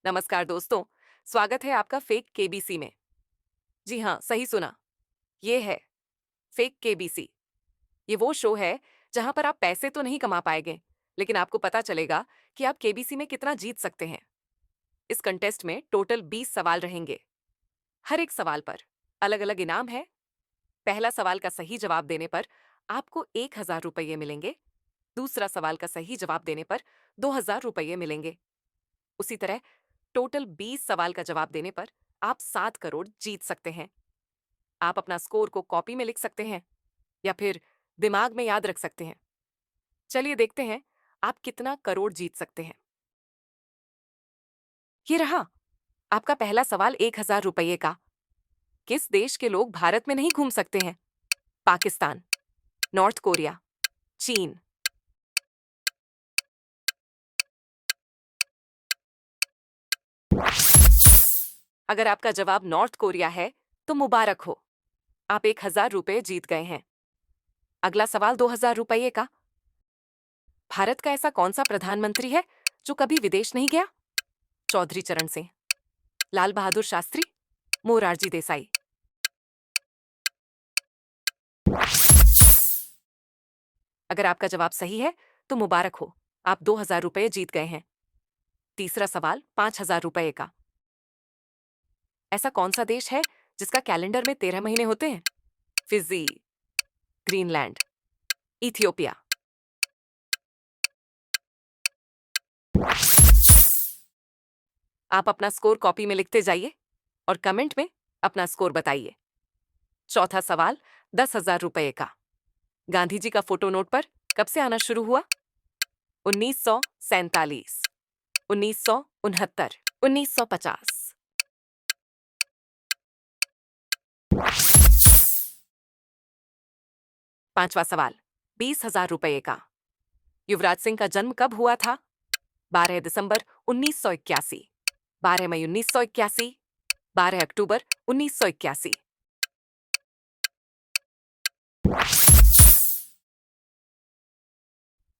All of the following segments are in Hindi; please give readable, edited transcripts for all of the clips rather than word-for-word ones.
नमस्कार दोस्तों। स्वागत है आपका फेक केबीसी में। जी हाँ, सही सुना। ये है फेक केबीसी। ये वो शो है जहां पर आप पैसे तो नहीं कमा पाएंगे, लेकिन आपको पता चलेगा कि आप केबीसी में कितना जीत सकते हैं। इस कंटेस्ट में टोटल 20 सवाल रहेंगे। हर एक सवाल पर अलग अलग इनाम है। पहला सवाल का सही जवाब देने पर आपको 1,000 रुपये मिलेंगे। दूसरा सवाल का सही जवाब देने पर 2,000 रुपये मिलेंगे। उसी तरह टोटल 20 सवाल का जवाब देने पर आप 7 करोड़ जीत सकते हैं। आप अपना स्कोर को कॉपी में लिख सकते हैं या फिर दिमाग में याद रख सकते हैं। चलिए देखते हैं आप कितना करोड़ जीत सकते हैं। ये रहा आपका पहला सवाल 1,000 रुपये का। किस देश के लोग भारत में नहीं घूम सकते हैं? पाकिस्तान, नॉर्थ कोरिया, चीन। अगर आपका जवाब नॉर्थ कोरिया है तो मुबारक हो, आप 1,000 रुपये जीत गए हैं। अगला सवाल 2,000 रुपये का। भारत का ऐसा कौन सा प्रधानमंत्री है जो कभी विदेश नहीं गया? चौधरी चरण सिंह, लाल बहादुर शास्त्री, मोरारजी देसाई। अगर आपका जवाब सही है तो मुबारक हो, आप 2,000 रुपये जीत गए हैं। तीसरा सवाल 5,000 रुपये का। ऐसा कौन सा देश है जिसका कैलेंडर में 13 महीने होते हैं? Fiji, Greenland, Ethiopia. आप अपना स्कोर कॉपी में लिखते जाइए और कमेंट में अपना स्कोर बताइए। चौथा सवाल 10,000 रुपये का। गांधी जी का फोटो नोट पर कब से आना शुरू हुआ? 1947, 1969, 1950। पांचवा सवाल 20,000 रुपये का। युवराज सिंह का जन्म कब हुआ था? 12 दिसंबर 1981, 12 मई 1981, 12 अक्टूबर 1981।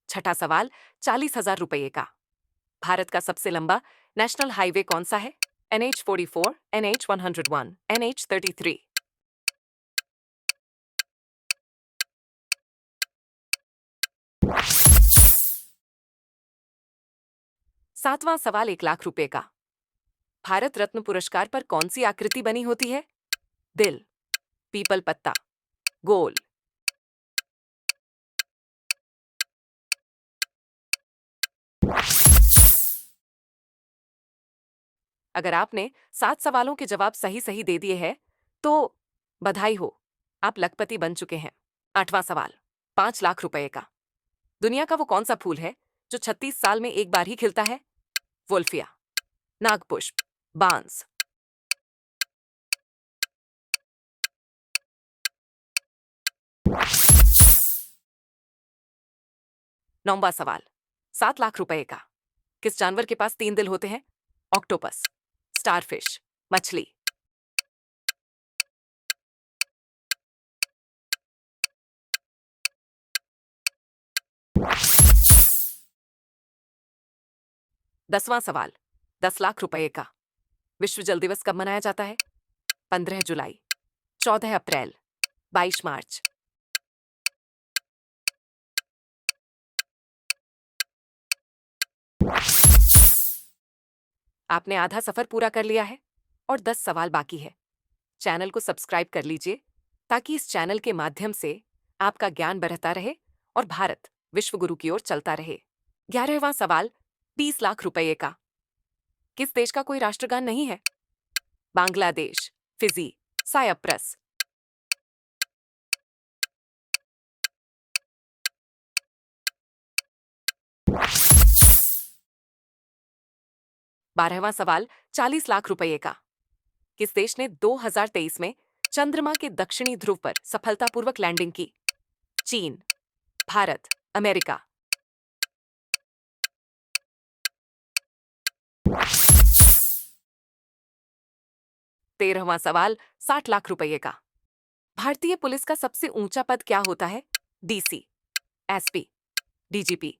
छठा सवाल 40,000 रुपये का। भारत का सबसे लंबा नेशनल हाईवे कौन सा है? NH44, NH101, NH33। सातवां सवाल 1,00,000 रुपये का। भारत रत्न पुरस्कार पर कौन सी आकृति बनी होती है? दिल, पीपल पत्ता, गोल। 'अगर आपने 7 सवालों के जवाब सही सही दे दिए हैं तो बधाई हो, आप लखपति बन चुके हैं। आठवां सवाल 5,00,000 रुपये का। दुनिया का वो कौन सा फूल है जो 36 साल में एक बार ही खिलता है? वोल्फिया, नागपुष्प, बांस। 9वां सवाल 7,00,000 रुपये का। किस जानवर के पास 3 दिल होते हैं? ऑक्टोपस, स्टारफिश, मछली। 10वां सवाल 10,00,000 रुपये का। विश्व जल दिवस कब मनाया जाता है? 15 जुलाई, 14 अप्रैल, 22 मार्च। 'आपने आधा सफर पूरा कर लिया है और 10 सवाल बाकी है। चैनल को सब्सक्राइब कर लीजिए ताकि इस चैनल के माध्यम से आपका ज्ञान बढ़ता रहे और भारत विश्व गुरु की ओर चलता रहे। 11वां सवाल 20,00,000 रुपये का। किस देश का कोई राष्ट्रगान नहीं है? Bangladesh, Fiji, Cyprus. 12वां सवाल 40,00,000 रुपये का। किस देश ने 2023 में चंद्रमा के दक्षिणी ध्रुव पर सफलतापूर्वक लैंडिंग की? चीन, भारत, अमेरिका। 13वां सवाल 60,00,000 रुपये का। भारतीय पुलिस का सबसे ऊंचा पद क्या होता है? DC, SP, DGP।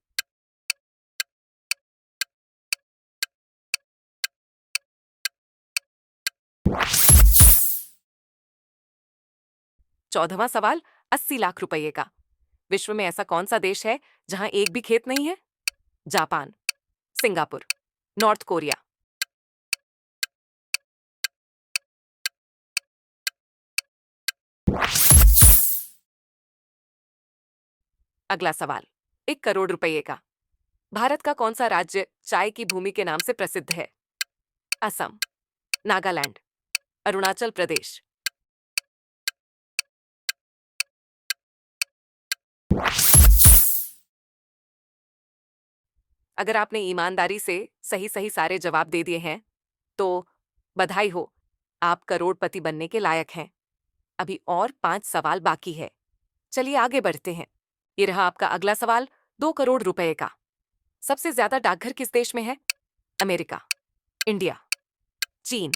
14वां सवाल 80 लाख रुपए का। विश्व में ऐसा कौन सा देश है जहां एक भी खेत नहीं है? Japan, Singapore, north Korea. अगला सवाल 1 करोड़ रुपए का। भारत का कौन सा राज्य चाय की भूमि के नाम से प्रसिद्ध है? असम, नागालैंड, अरुणाचल प्रदेश। अगर आपने ईमानदारी से सही सही सारे जवाब दे दिए हैं तो बधाई हो, आप करोड़पति बनने के लायक हैं। अभी और 5 सवाल बाकी है। चलिए आगे बढ़ते हैं। ये रहा आपका अगला सवाल 2 करोड़ रुपए का। सबसे ज्यादा डाकघर किस देश में है? अमेरिका, इंडिया, चीन।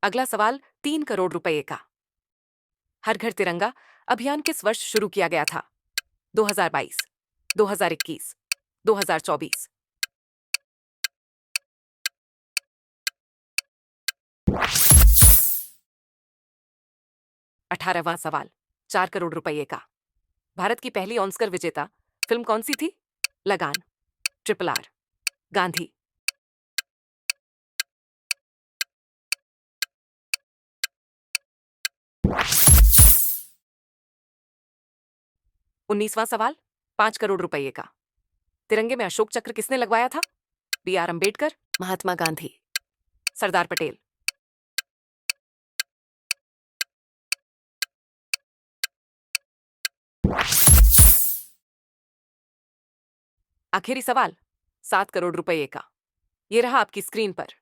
अगला सवाल 3 करोड़ रुपए का। हर घर तिरंगा अभियान किस वर्ष शुरू किया गया था? 2022, 2021, 2024। 18वां सवाल 4 करोड़ रुपए का। भारत की पहली ऑस्कर विजेता फिल्म कौन सी थी? लगान, ट्रिपल आर, गांधी। 19वां सवाल 5 करोड़ रुपए का। तिरंगे में अशोक चक्र किसने लगवाया था? B.R. अम्बेडकर, महात्मा गांधी, सरदार पटेल। आखिरी सवाल 7 करोड़ रुपए का। ये रहा आपकी स्क्रीन पर।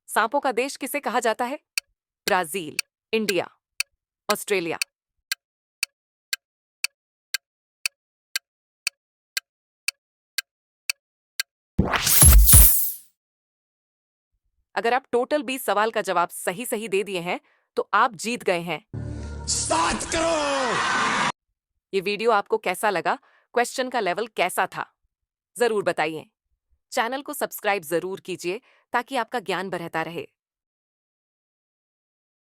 सांपों का देश किसे कहा जाता है? Brazil, India, Australia. अगर आप टोटल 20 सवाल का जवाब सही सही दे दिए हैं तो आप जीत गए हैं 7 करोड़। ये वीडियो आपको कैसा लगा? क्वेश्चन का लेवल कैसा था? जरूर बताइए। चैनल को सब्सक्राइब जरूर कीजिए ताकि आपका ज्ञान बढ़ता रहे।